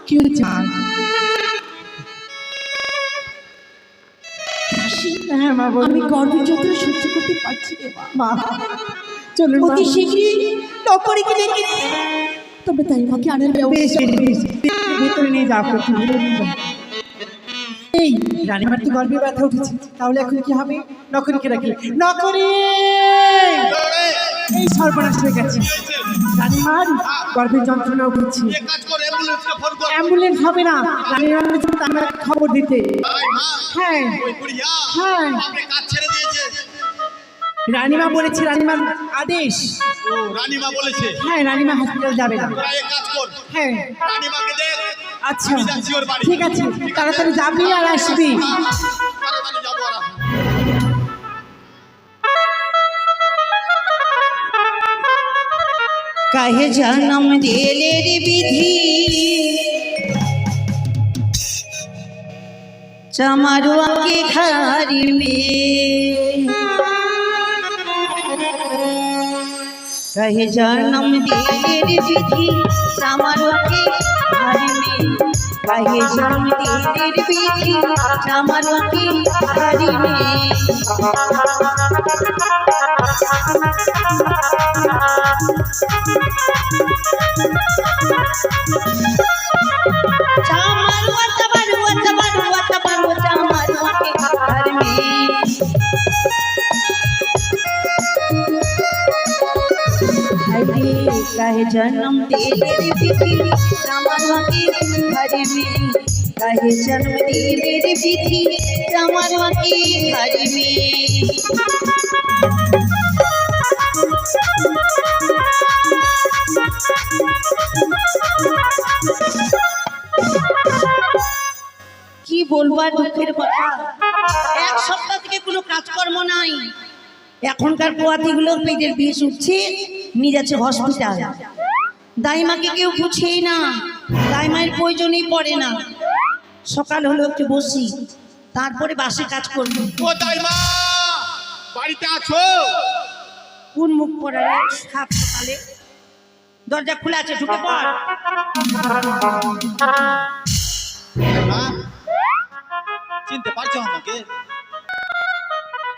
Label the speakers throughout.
Speaker 1: কি হচ্ছে? হ্যাঁ মা,
Speaker 2: আমি গর্ভের যন্ত্রণা সহ্য করতে পারছি রে
Speaker 1: মা চলুন মা।
Speaker 2: অতি শীঘ্রই ডক্টরকে ডেকে নিয়ে তবে তাই মাকে আনার ব্যবস্থা।
Speaker 1: ভিতরে নিয়ে যাও, এই রানীমার তো গর্ভে ব্যথা উঠেছে, তাহলে এখন কি হবে? নকরিকে রাখি। নকরি, এই সর্বনাশ হয়ে গেছে, রানীমার গর্ভের যন্ত্রণা উঠেছে। অ্যাম্বুলেন্স হবে না, রানীমার আমরা খবর দিতে। হ্যাঁ হ্যাঁ, রানীমা বলেছে, রানীমার আদেশ।
Speaker 3: রানীমা বলেছে
Speaker 1: হ্যাঁ, রানীমা হসপিটাল যাবে না।
Speaker 3: কাজ কর,
Speaker 1: হ্যাঁ
Speaker 3: রানীমাকে দেখ।
Speaker 1: আচ্ছা ঠিক আছে, তাড়াতাড়ি যাবি আর আসবি।
Speaker 3: তাড়াতাড়ি যাবো আর আসবো।
Speaker 2: काहे जन्म देले रे विधि चमारुआ के घर में कहे जन्म देले रे विधि चमारुआ के घर में कहे जन्म देले रे विधि चमारुआ के घर में चमारुआ चमारुआ चमारुआ चमारुआ चमारुआ के घर में हरे कहे जन्म तेरे रे विधि चमारुआ के घर में कहे जन्म तेरे रे विधि चमारुआ के घर में কি বলবো আর দুঃখের কথা, এক সপ্তাহ থেকে কোনো কাজকর্ম নাই। এখনকার পোয়াতিগুলো পেটের বিষ উঠছে, নিয়ে যাচ্ছে হসপিটাল। দাইমাকে কেউ পুছেই না, দাইমায়ের প্রয়োজনই পড়ে না। সকাল হলো একটু বসি, তারপরে বাসে কাজ করবো।
Speaker 3: ও দাইমা, বাড়িতে আছো?
Speaker 2: কোন মুখ পড়া রে সাত সকালে? দরজা খোলা আছে, ঢুকে পড়।
Speaker 3: দাইমা, চিনতে পারছো আমাকে?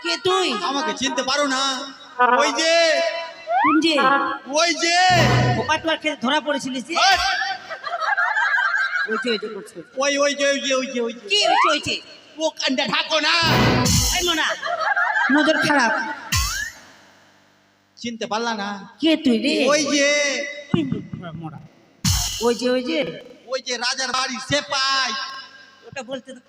Speaker 2: কে তুই?
Speaker 3: আমাকে চিনতে পারো না? ওই যে
Speaker 2: কোন যে
Speaker 3: ওই যে
Speaker 2: ওপাটুয়ার খেতে ধরা পড়েছিলিস যে?
Speaker 3: ওই
Speaker 2: ওই যে ওই যে করছে।
Speaker 3: ওই ওই যে ওই যে ওই যে ওই যে
Speaker 2: কি হয়েছে হয়েছে?
Speaker 3: ও কান্ডা ঢাকো না।
Speaker 2: এই মোনা, নজর খারাপ।
Speaker 3: চিনতে পারলা না?
Speaker 2: কে তুই রে?
Speaker 3: ওই যে
Speaker 2: মোড়া, ওই যে ওই যে
Speaker 3: ওই যে রাজার বাড়ি সেপাই।
Speaker 2: ওটা বলতে দাও।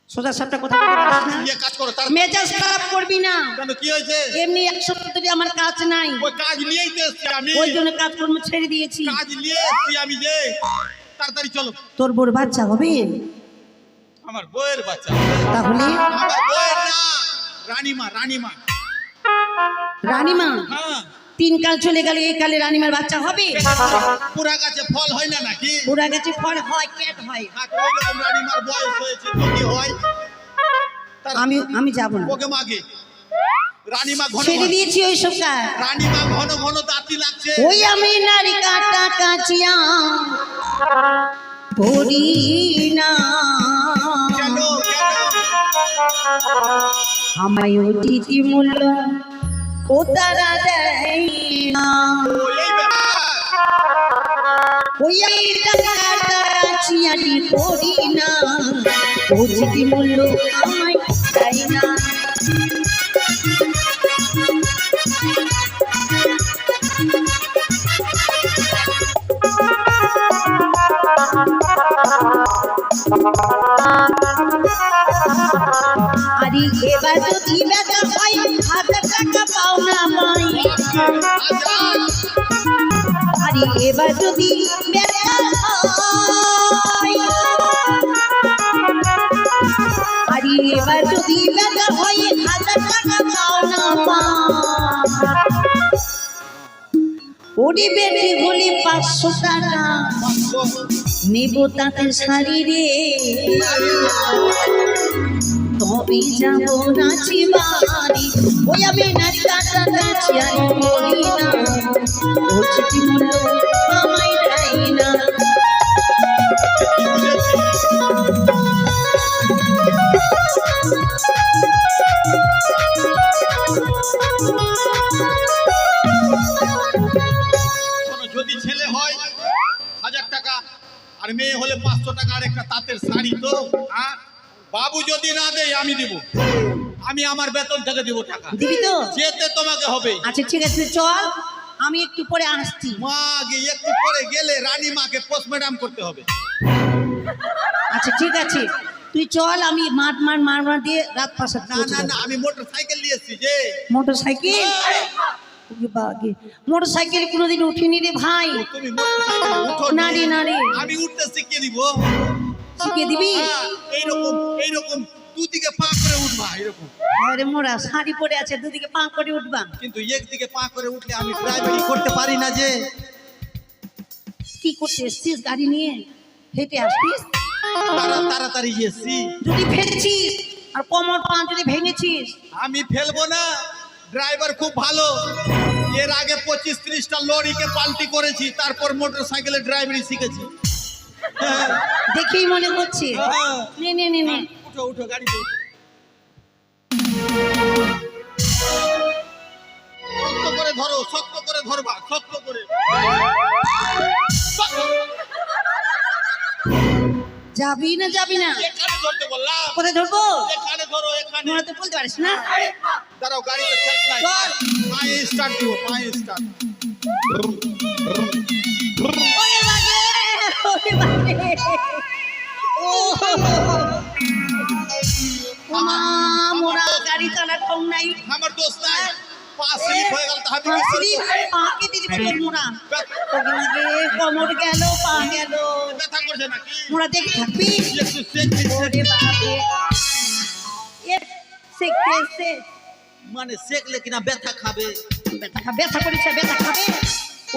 Speaker 2: সোজা সাপটা কথা বলতে পারিস না?
Speaker 3: ইয়ে কাজ করো তার।
Speaker 2: মেজাজ খারাপ করবি না।
Speaker 3: কেন, কি হয়েছে?
Speaker 2: এমনি এক সপ্তাহ ধরে আমার কাজ নাই,
Speaker 3: ওই কাজ নিয়েই তো এসছি আমি।
Speaker 2: ওই জন্য কাজকর্ম ছেড়ে দিয়েছি।
Speaker 3: কাজ নিয়ে এসছি আমি যে। তাড়াতাড়ি চলো।
Speaker 2: তোর বোর বাচ্চা হবে?
Speaker 3: আমার বউয়ের বাচ্চা।
Speaker 2: তাহলে
Speaker 3: আমার বউয়ের না, রানীমা রানীমা।
Speaker 2: রানীমা?
Speaker 3: হ্যাঁ,
Speaker 2: তিন কাল চলে গেল, এই কালে রানীমার বাচ্চা হবে?
Speaker 3: পুরা গাছে ফল হয় না নাকি?
Speaker 2: পুরা গেছে, ফল হয়, কেট হয়।
Speaker 3: হ্যাঁ, তো ওইরকম রানীমার বয়স হয়েছে তো কি হয়?
Speaker 2: আমি যাব না,
Speaker 3: ওকে মাগে। রানীমা ঘন
Speaker 2: ছেড়ে
Speaker 3: ঘন-
Speaker 2: দিয়েছি ওই সব কাজ।
Speaker 3: রানীমা ঘন ঘন দাঁতি লাগছে।
Speaker 2: ওই আমি নারী কাটা কাচিয়া করি না,
Speaker 3: কেন কেন?
Speaker 2: আমায় অতিথি মূল্য ও তারা দেয় না।
Speaker 3: এই ব্যাপার।
Speaker 2: ওই আমি টাকা কাচিয়াটি করি না, অতিথি মূল্য আমায় দেয় না। আরে এবার যদি ব্যথা হয়, 1000 টাকা পাও না মাই। আরে এবার যদি ব্যথা হয়, আরে এবার যদি ব্যথা হয়, 1000 টাকা পাও না মা। ওরে বেটি হলে 500 টাকা নেব তাতে শাড়ি রে, তবে যাবো নাচি বাড়ি। ওই আমি নারী কাটা নাচি আর করি না, ও চিঠি মূল্য আমায় দেয় না।
Speaker 3: আর মেয়ে হলে 500 টাকা আর একটা তাঁতের শাড়ি তো। হ্যাঁ, বাবু যদি না দেয় আমি দিব, আমি আমার বেতন থেকে দিব টাকা।
Speaker 2: দিবি তো?
Speaker 3: যেতে তোমাকে হবে।
Speaker 2: আচ্ছা ঠিক আছে, চল আমি একটু পরে আসছি।
Speaker 3: মা আগে একটু পরে গেলে রানী মাকে পোস্টমর্টম করতে হবে।
Speaker 2: আচ্ছা ঠিক আছে, তুই চল, আমি মার দিয়ে রাত 5টা
Speaker 3: না না না, আমি মোটরসাইকেল নিয়ে এসেছি যে।
Speaker 2: মোটরসাইকেল? মোটরসাইকেল কোনোদিন উঠিনি রে ভাই।
Speaker 3: তুমি মোটরসাইকেল উঠো
Speaker 2: না রে, না রে।
Speaker 3: আমি উঠতে শিখিয়ে দিব।
Speaker 2: শিখিয়ে দিবি?
Speaker 3: এইরকম দুদিকে পা করে উঠবা, এরকম।
Speaker 2: আরে মোরা শাড়ি পরে আছে, দুদিকে পা করে উঠবা।
Speaker 3: কিন্তু একদিকে পা করে উঠলে আমি ড্রাইভিং করতে পারি না যে।
Speaker 2: কি করতে এসছিস গাড়ি নিয়ে? হেঁটে আসছিস?
Speaker 3: তাড়াতাড়ি এসছি।
Speaker 2: যদি ফেলছিস আর কোমর পা যদি ভেঙেছিস?
Speaker 3: আমি ফেলবো না, ড্রাইভার খুব ভালো। এর আগে 25-30টা লরিকে পাল্টি করেছি, তারপর মোটরসাইকেলের ড্রাইভারি শিখেছি। হ্যাঁ,
Speaker 2: দেখেই মনে হচ্ছে।
Speaker 3: হ্যাঁ।
Speaker 2: নে নে নে নে,
Speaker 3: উঠো উঠো গাড়িতে। শক্ত করে ধরো, শক্ত করে ধরবা, শক্ত করে।
Speaker 2: যাবি না যাবি না?
Speaker 3: এখানে ধরতে বললাম।
Speaker 2: কোথায় ধরবো?
Speaker 3: এখানে ধরো, এখানে।
Speaker 2: তোমরা তো বলতে পারিস না।
Speaker 3: দাঁড়াও, গাড়িতে সেলফ নাই।
Speaker 2: চল।
Speaker 3: পায়ে স্টার্ট দিও, পায়ে স্টার্ট।
Speaker 2: ওরে বাগে, ওরে বাগে। ও মা, মোরা গাড়ি চালার ঠং নাই।
Speaker 3: আমার দোস্ত নাই, পা স্লিপ হয়ে গেল তো আমি কি
Speaker 2: শ্রী,
Speaker 3: করব?
Speaker 2: পা কেটে দিবি তোর মোরা। ওরে বাগে, কোমর গেল, পা গেল।
Speaker 3: ব্যথা করছে নাকি?
Speaker 2: মোরা দেখে থাকবি?
Speaker 3: একটু চেক দিন।
Speaker 2: ওরে বাগে, সে
Speaker 3: মানে সেকলে কিনা ব্যথা খাবে।
Speaker 2: ব্যথা করেছে, ব্যথা খাবে।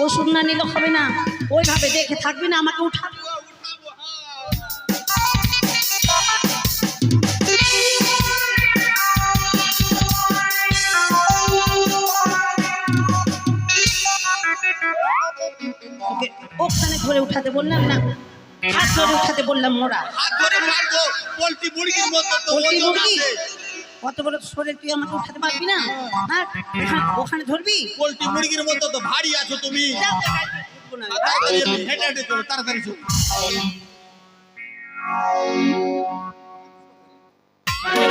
Speaker 2: ওষুধ না নিলে হবে না। ওইভাবে দেখে থাকবি না, আমাকে উঠাবি।
Speaker 3: উঠাবো, হ্যাঁ।
Speaker 2: ওকে ওখানে ধরে উঠাতে বললাম না, হাত ধরে উঠাতে বললাম মোরা।
Speaker 3: হাত ধরে মারবো, পোল্ট্রি মুরগির মতো তো
Speaker 2: পোল্ট্রি
Speaker 3: ওজন
Speaker 2: মুরগি?
Speaker 3: আছে।
Speaker 2: অত বড় শরীর তুই আমাকে উঠাতে পারবি না? হ্যাঁ, ওখানে ধরবি?
Speaker 3: পোল্ট্রি মুরগির মতো তো ভারী আছো তুমি।
Speaker 2: যাও, উঠবো না।
Speaker 3: তাড়াতাড়ি হেঁটে হেঁটে চলো, তাড়াতাড়ি চলো।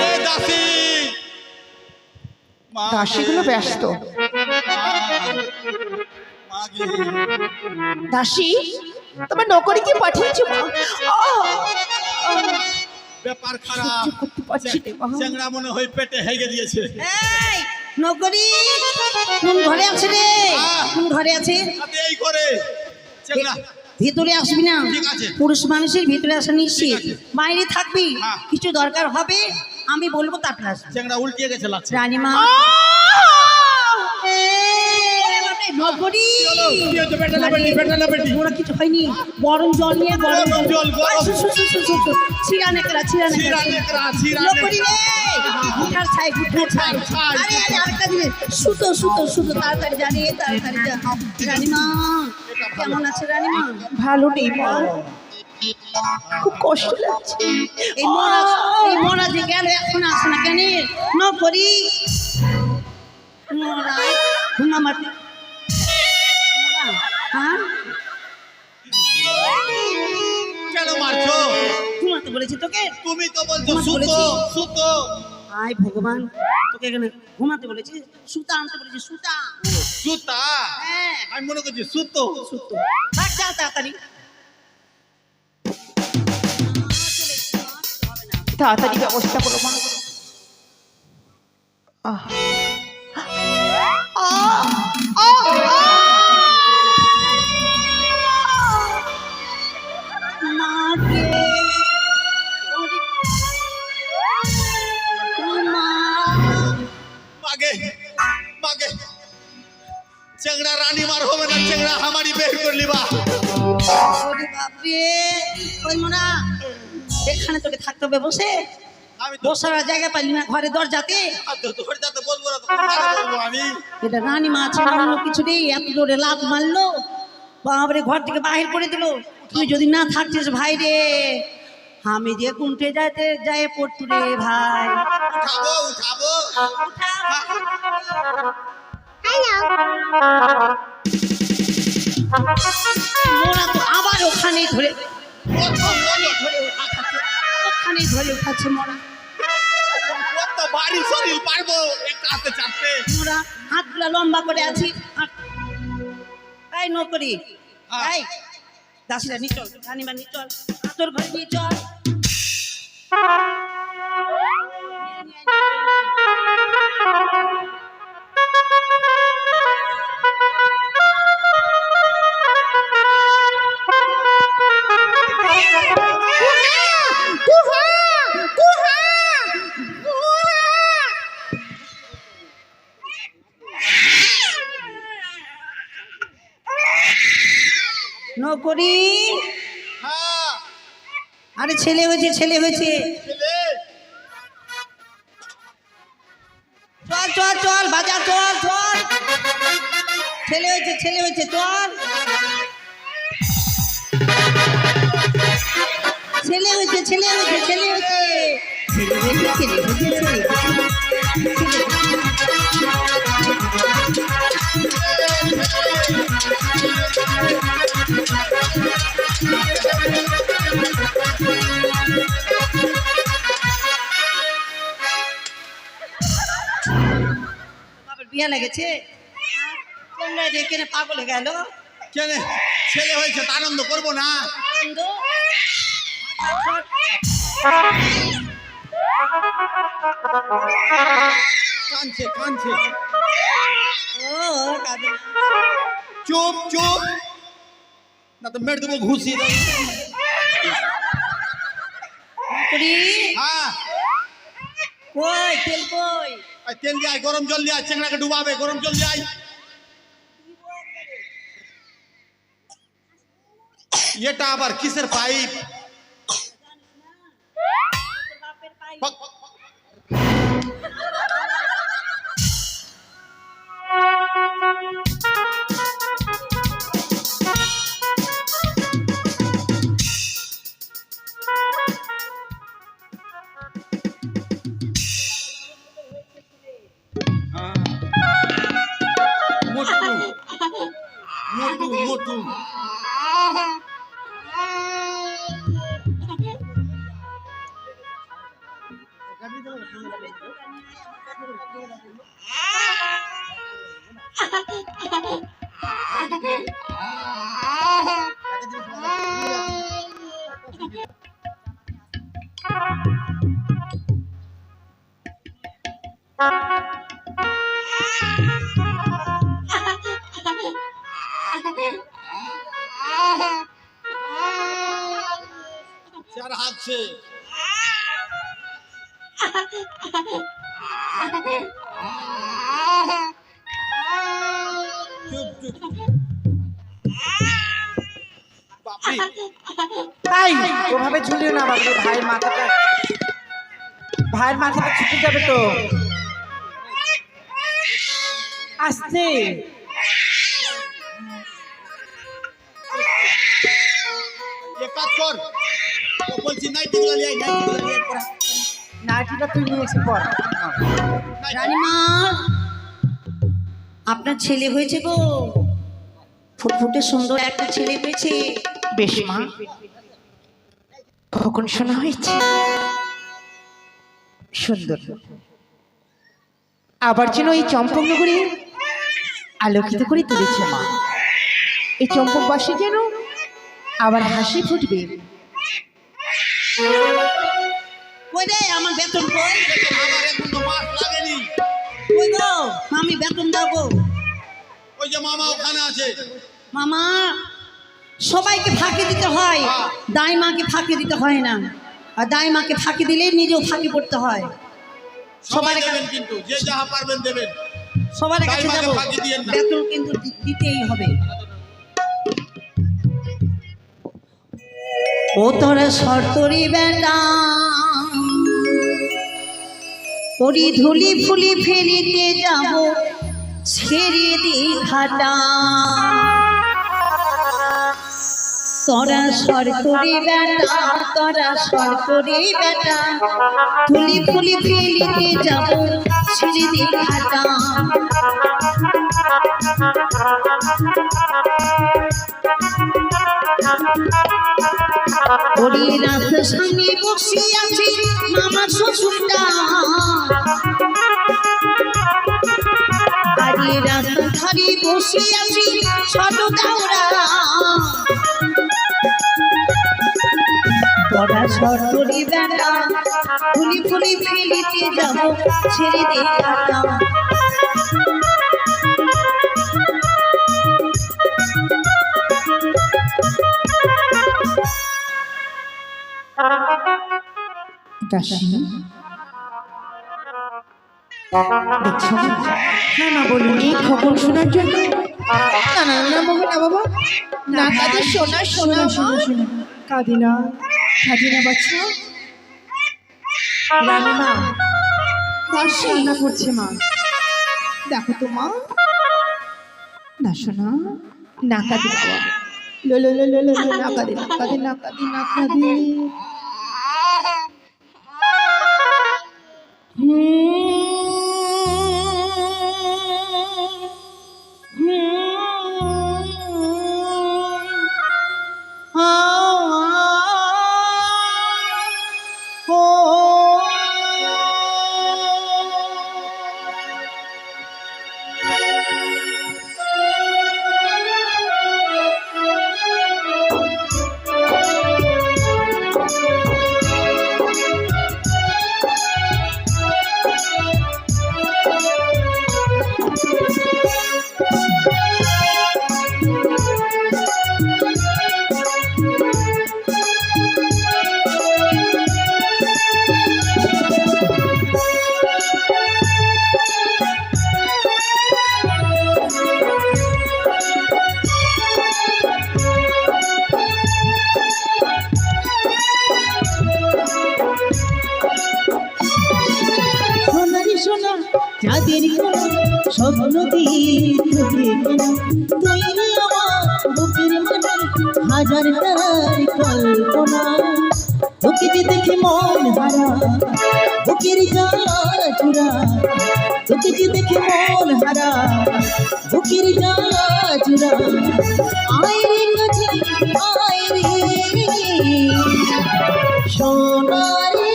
Speaker 3: এ দাসী, মা গে,
Speaker 1: দাসীগুলো ব্যস্ত।
Speaker 3: মা গে।
Speaker 1: দাসী, তোমার নকরিকে পাঠিয়েছো মা?
Speaker 3: ব্যাপার খারাপ।
Speaker 1: সহ্য করতে পারছি না, মা।
Speaker 3: চ্যাংড়া মনে হয় পেটে হেগে দিয়েছে।
Speaker 2: এই নগরী, কোন ঘরে আছে রে? কোন ঘরে আছে?
Speaker 3: আরে এই করে চ্যাংড়া।
Speaker 2: ভিতরে আসবি না।
Speaker 3: ঠিক আছে।
Speaker 2: পুরুষ মানুষের ভিতরে আসা নিশ্চিত।
Speaker 3: ঠিক আছে।
Speaker 2: বাইরে থাকবি,
Speaker 3: হ্যাঁ।
Speaker 2: কিছু দরকার হবে আমি বলবো, তারপর আসবি।
Speaker 3: চ্যাংড়া উল্টিয়ে গেছে লাগছে।
Speaker 2: রানীমা, নগরী,
Speaker 3: কি হয়েছে? বেটা না বেটি, বেটা না বেটি।
Speaker 2: ওরা কিছু হয়নি। গরম জল নিয়ে, গরম
Speaker 3: গরম জল, গরম।
Speaker 2: ছিড়া নেকড়া,
Speaker 3: ছিঁড়া নেকড়া, ছিঁড়া
Speaker 2: নগরী রে, গুঠার ছাই, গুঠার ছাই।
Speaker 3: ছাই।
Speaker 2: আরে আরে আরেকটা দিলে, সুতো সুতো সুতো, তাড়াতাড়ি জানি, তাড়াতাড়ি যা। রানীমা কেমন আছে রানীমা?
Speaker 1: ভালো নেই মা, খুব কষ্ট লাগছে।
Speaker 2: এই মরা যে গেল, এখন আসে না কেন? নগরী, মরা ঘুমামার। হ্যাঁ,
Speaker 3: কেন মারছো?
Speaker 2: ঘুমাতে বলেছি তোকে?
Speaker 3: তুমি তো বলছো
Speaker 2: ঘুমাতে
Speaker 3: সুতো,
Speaker 2: বলেছি।
Speaker 3: সুতো।
Speaker 2: আয় ভগবান, তোকে এখানে ঘুমাতে বলেছি, সুতা আনতে বলেছি, সুতা।
Speaker 3: সুতা?
Speaker 2: হ্যাঁ,
Speaker 3: আমি মনে করছি সুতো।
Speaker 2: সুতো। ভাগ যা তাড়াতাড়ি।
Speaker 1: তাড়াতাড়ি ব্যবস্থা করো মা। আহ,
Speaker 2: মাকে, মা,
Speaker 3: মাগে, মাগে। চ্যাংড়া রানী মার হবে না, চ্যাংড়া আমারই বের করে লিবা।
Speaker 2: ওরে বাপরে, ওই মোনা, এখানে তোকে থাকতে হবে বসে।
Speaker 3: আমি তো
Speaker 2: বসার জায়গা পাইলি না ঘরে দরজাতে?
Speaker 3: ধরে যাতে বলবো না, তো কোথায় বলবো আমি?
Speaker 2: এটা রানীমা আছে না, অন্য কিছু নেই। এত জোরে লাত মারলো, বাবারে ঘর থেকে বাহির করে দিল। তুই যদি না থাকছিস ভাই রে, আমি যে কুন্ঠে যাই পড়তু রে ভাই।
Speaker 3: উঠাবো, উঠাবো।
Speaker 2: উঠা। মোরা তো আবার ওখানেই ধরে ওখানেই ধরে উঠাচ্ছে মরা।
Speaker 3: কত ভারী শরীর পারবো একটা হাতে চাপতে?
Speaker 2: মোরা হাতগুলো লম্বা করে আছি। এই নকরি, এই দাসিরা নিয়ে চল, রানীমা নিয়ে চল, তোর ঘরে নিয়ে চল। নকরি,
Speaker 3: হ্যাঁ
Speaker 2: আরে ছেলে হয়েছে, ছেলে হয়েছে।
Speaker 3: ছেলে
Speaker 2: চল চল চল বাজার, চল চল, ছেলে হয়েছে, ছেলে হয়েছে, চল। ছেলে হয়েছে, ছেলে হয়েছে, ছেলে হয়েছে, ছেলে হয়েছে, ছেলে হয়েছে, ছেলে বিয়া লেগেছে, পাগল হয়ে গেল।
Speaker 3: কেন ছেলে হয়েছে তা আনন্দ করবো না? কাঁদছে কাঁদছে। চুপ চুপ, না তো মেরে দেবো ঘুষি। হ্যাঁ
Speaker 2: কই তেল কই?
Speaker 3: তেল দিয়ে আয়, গরম জল দিয়ে আয়, চেংড়াকে ডুবাবে, গরম জল দিয়ে আয়। এটা আবার কিসের পাইপ? মোটু মোটু মোটু চার হাতছে। চুপ চুপ। বাপরে
Speaker 1: তাই ওভাবে ঝুলিও না বাবু, ভাইয়ের মাথাটা, ভাইয়ের মাথাটা ছুটে যাবে তো। আস্তে
Speaker 3: এক কাজ কর, ও বলছি নাইটিগুলো নিয়ে আয়, নাইটিগুলো নিয়ে আয় পরা।
Speaker 1: নাইটিটা তুই নিয়ে এসে পর।
Speaker 2: রানীমা, আপনার ছেলে হয়েছে গো, ফুটফুটে সুন্দর একটা ছেলে হয়েছে।
Speaker 1: বেশ মা, কখন শোনা হয়েছে? সুন্দর, আবার যেন এই চম্পকনগরী আলোকিত করে তুলেছে মা। এই চম্পকবাসী যেন আবার হাসি ফুটবে।
Speaker 2: কই রে আমার বেতন কই?
Speaker 3: আমার এখন তো মাস লাগেনি।
Speaker 2: কই গো মামি, বেতন দাও গো।
Speaker 3: ওই যে মামা ওখানে আছে।
Speaker 2: মামা, সবাইকে ফাঁকি দিতে হয়, দাইমাকে ফাঁকি দিতে হয় না। আর দাইমাকে ফাঁকি দিলে নিজেও ফাঁকি পড়তে হয়।
Speaker 3: সবাই দেবেন কিন্তু, যে যাহা পারবেন দেবেন।
Speaker 2: সবার কাছে
Speaker 3: দাইমাকে
Speaker 2: যাবো,
Speaker 3: ফাঁকি দিয়েন না।
Speaker 2: বেতন কিন্তু দিতেই হবে। ও তোরা সরতরি বেটা, পরি ধুলি ফুলি ফেলিতে যাব, ছেড়ে দীঘাটা। তোরা সরতরি বেটা, তোরা সরতরি বেটা, ফুলি ফুলি ফেলিতে যাব, ছেড়ে দীঘাটা। ওরে রাস্তার সামনে বসে আছে মামা শ্বশুরটা, আরে রাস্তার ধারে বসে আছে ছোট দাওরা, পড়া সরকারি বেটা ফুলি ফুলি ফেলিতে যাব ছেড়ে দে কাকা।
Speaker 1: দাসী দেখছো হ্যাঁ মা বলুন এই খবর শোনার জন্য। না না না বাবা না বাবা না কাঁদে শোনা শোনা শোনা শোনা কাঁদি না বাচ্চা। রানীমা দাসী রান্না করছে মা, দেখো তো মা। না শোনা না কাঁদি বাবা, লো লো লো লো লো না কাঁদি না কাঁদি না কাঁদি না কাঁদি।
Speaker 2: যাদের স্বপ্ন দিয়ে তোকে তৈরি আমার বুকের মানে হাজার তার কল্পনা, তোকে যে দেখে মন হারা বুকের জ্বালা চূড়া, তোকে যে দেখে মন হারা বুকের জ্বালা চূড়া। আয় রে কাছে আয় রে সোনা রে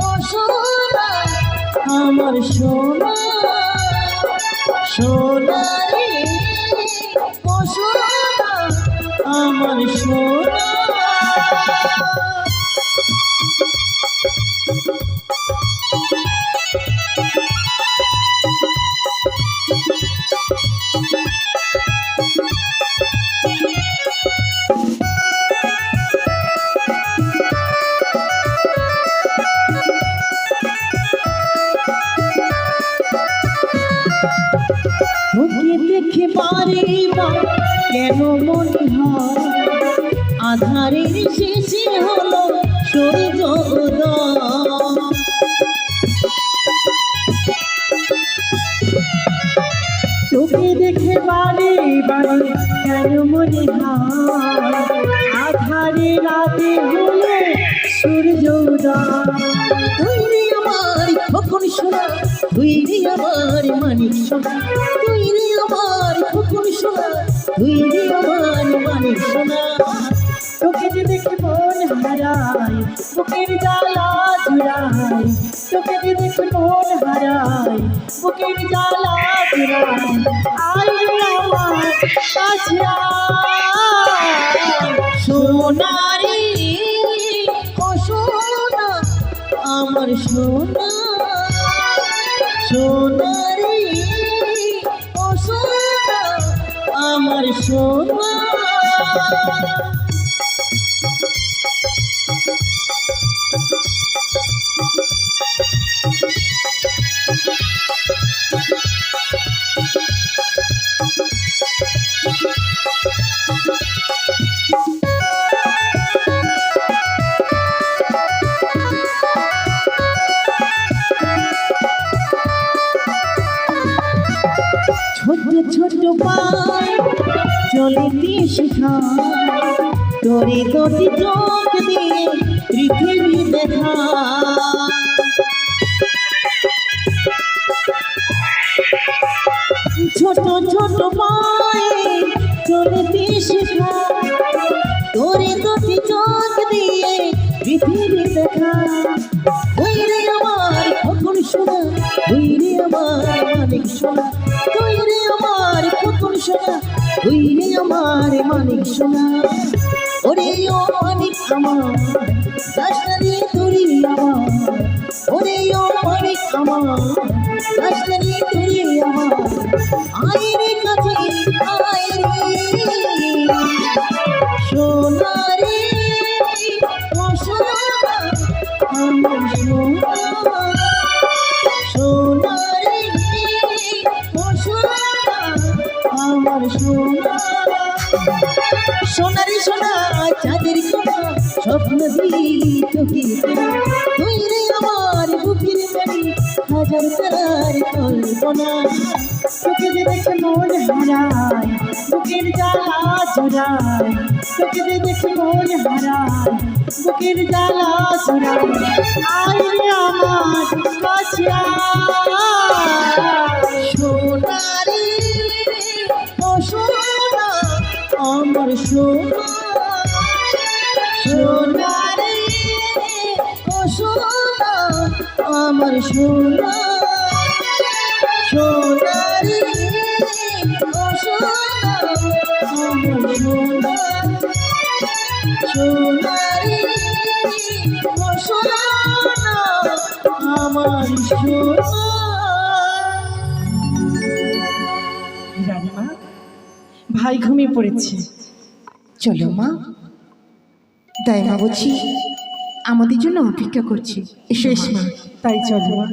Speaker 2: ও সোনা আমার সোনা, সোনা রে ও সোনা আমার সোনা। তোকে দেখে বারে কেন মনে হয় আধারের শেষে হলো সূর্য উদয়। তোকে দেখে বারে কেন মনে হয় আধারে রাতে হলো সূর্য উদয়। তুই রে আমার কখন শোনা, তুই রে আমার মানিক সোনা, তুই রে আমার কখন শোনা, তুই রে আমার মানিক সোনা। তোকে যে দেখে মন হারায় বুকের জ্বালা জুড়ায়, তোকে যে দেখে মন হারায় বুকের জ্বালা জুড়ায়। আয় রে আমার কাছে সোনা রে ও সোনা আমার সোনা, সোনা রে ও সোনা আমার সোনা। ছোট ছোট পায় চলিতে শেখায়, তোরে দুটি চোখ দিয়ে পৃথিবী দেখা। ছোট ছোট পায় চলিতে শেখায়, তোরে দুটি
Speaker 1: সোনা, তুই রে আমার পুতুল সোনা, তুই রে আমার মানিক সোনা। ওরে ও মানিক আমার, দাসরি তুই আমার, ওরে ও মানিক আমার, দাসরি তুই আমার। আয় রে কাছে আয় রে সোনা রে, ও সোনা আমার সোনা, সোনা রে ও সোনা আমার সোনা। সোনারি সোনা চাঁদের কোনা, স্বপ্ন দিই তোকে তোরা, তুই রে আমার বুকের বাড়ি, হাজার তারার কল্পনা। তোকে যে দেখে মন হারায়, বুকের জ্বালা জোড়ায়, তোকে যে দেখে মন হারায়, বুকের জ্বালা জোড়ায়। আয় রে আমার কাছে সোনা রে ও সোনা আমার সোনা, সোনা রে ও সোনা আমার সোনা, সোনা রে ও সোনা আমার সোনা, সোনা রে ও সোনা আমার সোনা। রানীমা, ভাই ঘুমিয়ে পড়েছে, চলো মা। দাইমা বলছি আমাদের জন্য অপেক্ষা করছি, এসো মা। তাই চলো মা।